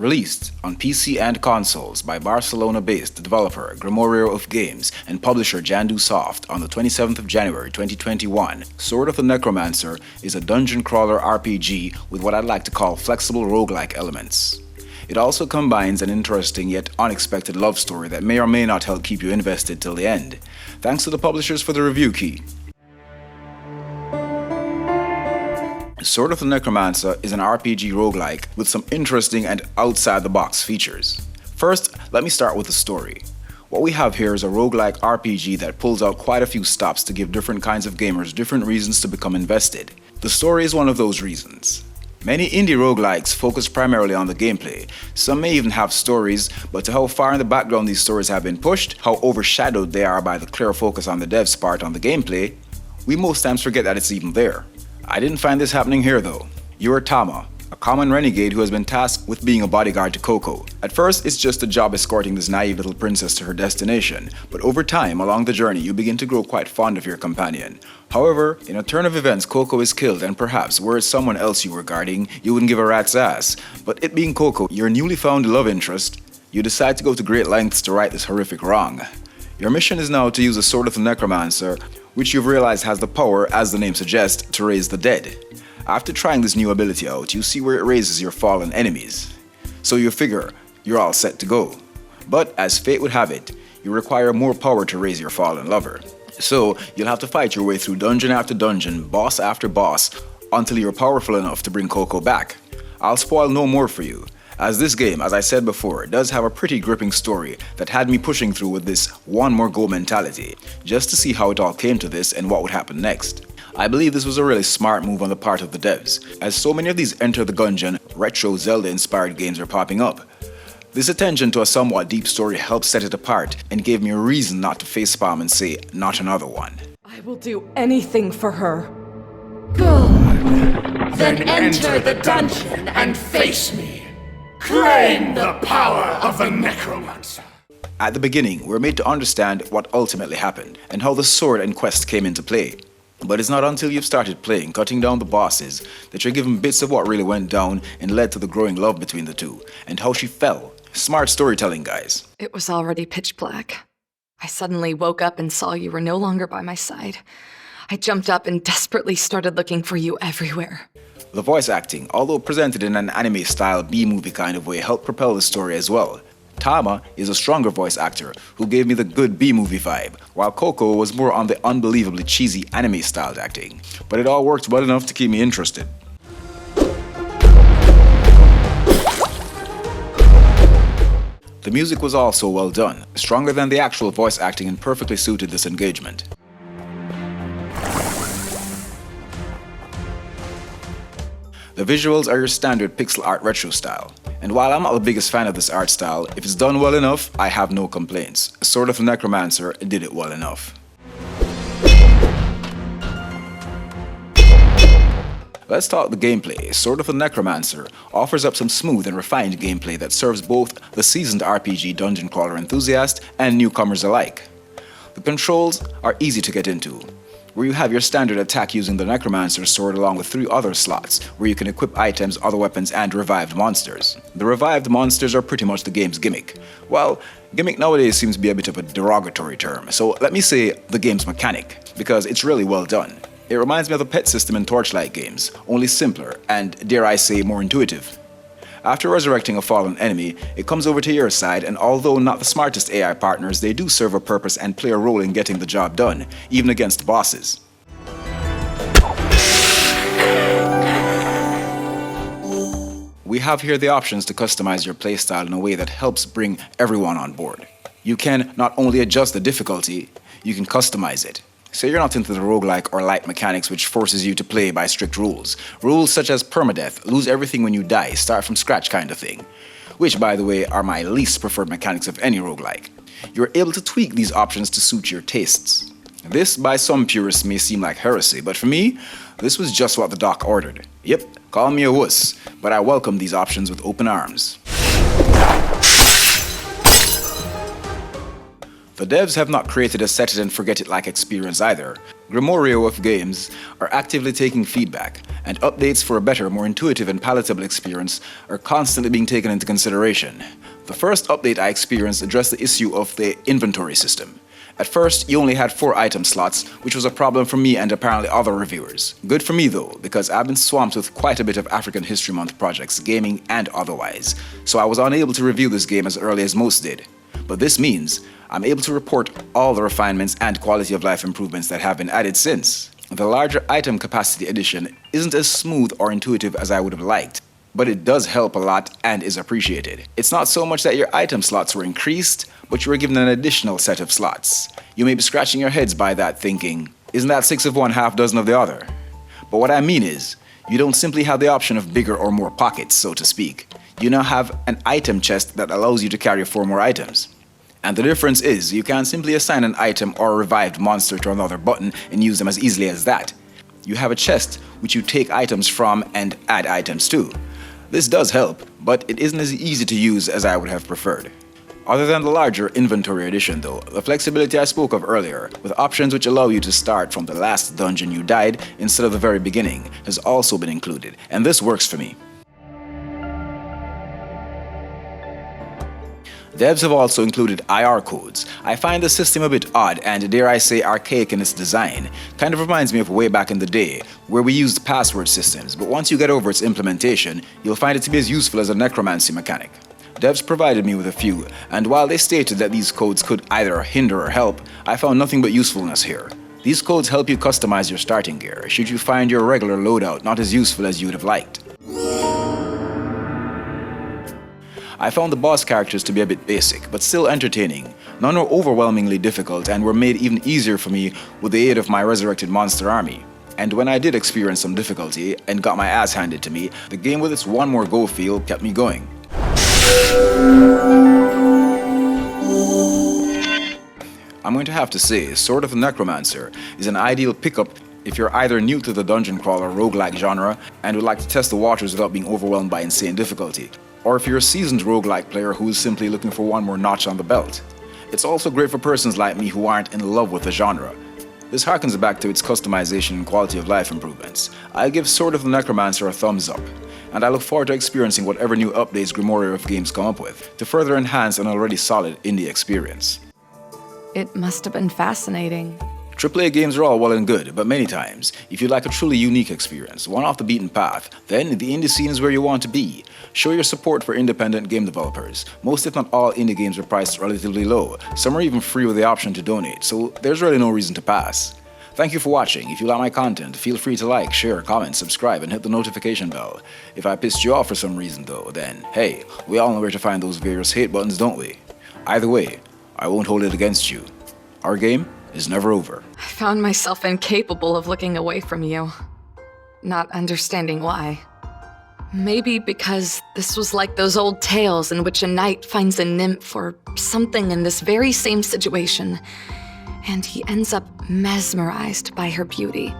Released on PC and consoles by Barcelona-based developer Grimorio of Games and publisher Jandu Soft on the 27th of January 2021, Sword of the Necromancer is a dungeon crawler RPG with what I'd like to call flexible roguelike elements. It also combines an interesting yet unexpected love story that may or may not help keep you invested till the end. Thanks to the publishers for the review key. Sword of the Necromancer is an RPG roguelike with some interesting and outside-the-box features. First, let me start with the story. What we have here is a roguelike RPG that pulls out quite a few stops to give different kinds of gamers different reasons to become invested. The story is one of those reasons. Many indie roguelikes focus primarily on the gameplay. Some may even have stories, but to how far in the background these stories have been pushed, how overshadowed they are by the clear focus on the dev's part on the gameplay, we most times forget that it's even there. I didn't find this happening here though. You are Tama, a common renegade who has been tasked with being a bodyguard to Coco. At first, it's just a job escorting this naive little princess to her destination, but over time, along the journey, you begin to grow quite fond of your companion. However, in a turn of events, Coco is killed, and perhaps, were it someone else you were guarding, you wouldn't give a rat's ass. But it being Coco, your newly found love interest, you decide to go to great lengths to right this horrific wrong. Your mission is now to use the Sword of the Necromancer, which you've realized has the power, as the name suggests, to raise the dead. After trying this new ability out, you see where it raises your fallen enemies. So you figure you're all set to go. But as fate would have it, you require more power to raise your fallen lover. So you'll have to fight your way through dungeon after dungeon, boss after boss, until you're powerful enough to bring Coco back. I'll spoil no more for you, as this game, as I said before, does have a pretty gripping story that had me pushing through with this one more go mentality, just to see how it all came to this and what would happen next. I believe this was a really smart move on the part of the devs, as so many of these Enter the Gungeon, retro Zelda-inspired games are popping up. This attention to a somewhat deep story helped set it apart and gave me a reason not to facepalm and say, not another one. I will do anything for her. Good. Then enter the dungeon and face me. Claim the power of the Necromancer. At the beginning, we're made to understand what ultimately happened and how the sword and quest came into play. But it's not until you've started playing, cutting down the bosses, that you're given bits of what really went down and led to the growing love between the two, and how she fell. Smart storytelling, guys. It was already pitch black. I suddenly woke up and saw you were no longer by my side. I jumped up and desperately started looking for you everywhere. The voice acting, although presented in an anime-style B-movie kind of way, helped propel the story as well. Tama is a stronger voice actor who gave me the good B-movie vibe, while Coco was more on the unbelievably cheesy anime-styled acting. But it all worked well enough to keep me interested. The music was also well done, stronger than the actual voice acting and perfectly suited this engagement. The visuals are your standard pixel art retro style. And while I'm not the biggest fan of this art style, if it's done well enough, I have no complaints. Sword of the Necromancer did it well enough. Let's talk the gameplay. Sword of the Necromancer offers up some smooth and refined gameplay that serves both the seasoned RPG dungeon crawler enthusiast and newcomers alike. The controls are easy to get into, where you have your standard attack using the Necromancer sword along with 3 other slots, where you can equip items, other weapons, and revived monsters. The revived monsters are pretty much the game's gimmick. Well, gimmick nowadays seems to be a bit of a derogatory term, so let me say the game's mechanic, because it's really well done. It reminds me of the pet system in Torchlight games, only simpler, and dare I say more intuitive. After resurrecting a fallen enemy, it comes over to your side, and although not the smartest AI partners, they do serve a purpose and play a role in getting the job done, even against bosses. We have here the options to customize your playstyle in a way that helps bring everyone on board. You can not only adjust the difficulty, you can customize it. Say you're not into the roguelike or light mechanics which forces you to play by strict rules. Rules such as permadeath, lose everything when you die, start from scratch kind of thing. Which, by the way, are my least preferred mechanics of any roguelike. You're able to tweak these options to suit your tastes. This, by some purists, may seem like heresy, but for me, this was just what the doc ordered. Yep, call me a wuss, but I welcome these options with open arms. The devs have not created a set it and forget it like experience either. Grimorio of Games are actively taking feedback, and updates for a better, more intuitive and palatable experience are constantly being taken into consideration. The first update I experienced addressed the issue of the inventory system. At first, you only had 4 item slots, which was a problem for me and apparently other reviewers. Good for me though, because I've been swamped with quite a bit of African History Month projects, gaming and otherwise, so I was unable to review this game as early as most did. But this means I'm able to report all the refinements and quality of life improvements that have been added since. The larger item capacity addition isn't as smooth or intuitive as I would have liked, but it does help a lot and is appreciated. It's not so much that your item slots were increased, but you were given an additional set of slots. You may be scratching your heads by that thinking, isn't that 6 of one, half dozen of the other? But what I mean is, you don't simply have the option of bigger or more pockets, so to speak. You now have an item chest that allows you to carry 4 more items. And the difference is, you can't simply assign an item or a revived monster to another button and use them as easily as that. You have a chest which you take items from and add items to. This does help, but it isn't as easy to use as I would have preferred. Other than the larger inventory addition though, the flexibility I spoke of earlier, with options which allow you to start from the last dungeon you died instead of the very beginning, has also been included, and this works for me. Devs have also included IR codes. I find the system a bit odd and, dare I say, archaic in its design. Kind of reminds me of way back in the day, where we used password systems, but once you get over its implementation, you'll find it to be as useful as a necromancy mechanic. Devs provided me with a few, and while they stated that these codes could either hinder or help, I found nothing but usefulness here. These codes help you customize your starting gear, should you find your regular loadout not as useful as you would have liked. I found the boss characters to be a bit basic, but still entertaining. None were overwhelmingly difficult and were made even easier for me with the aid of my resurrected monster army. And when I did experience some difficulty and got my ass handed to me, the game with its one more go feel kept me going. I'm going to have to say, Sword of the Necromancer is an ideal pickup if you're either new to the dungeon crawler roguelike genre and would like to test the waters without being overwhelmed by insane difficulty, or if you're a seasoned roguelike player who is simply looking for one more notch on the belt. It's also great for persons like me who aren't in love with the genre. This harkens back to its customization and quality of life improvements. I'll give Sword of the Necromancer a thumbs up, and I look forward to experiencing whatever new updates Grimorio of Games come up with to further enhance an already solid indie experience. It must have been fascinating. AAA games are all well and good, but many times, if you'd like a truly unique experience, one off the beaten path, then the indie scene is where you want to be. Show your support for independent game developers. Most if not all indie games are priced relatively low. Some are even free with the option to donate, so there's really no reason to pass. Thank you for watching. If you like my content, feel free to like, share, comment, subscribe, and hit the notification bell. If I pissed you off for some reason though, then hey, we all know where to find those various hate buttons, don't we? Either way, I won't hold it against you. Our game is never over. I found myself incapable of looking away from you, not understanding why. Maybe because this was like those old tales in which a knight finds a nymph or something in this very same situation, and he ends up mesmerized by her beauty.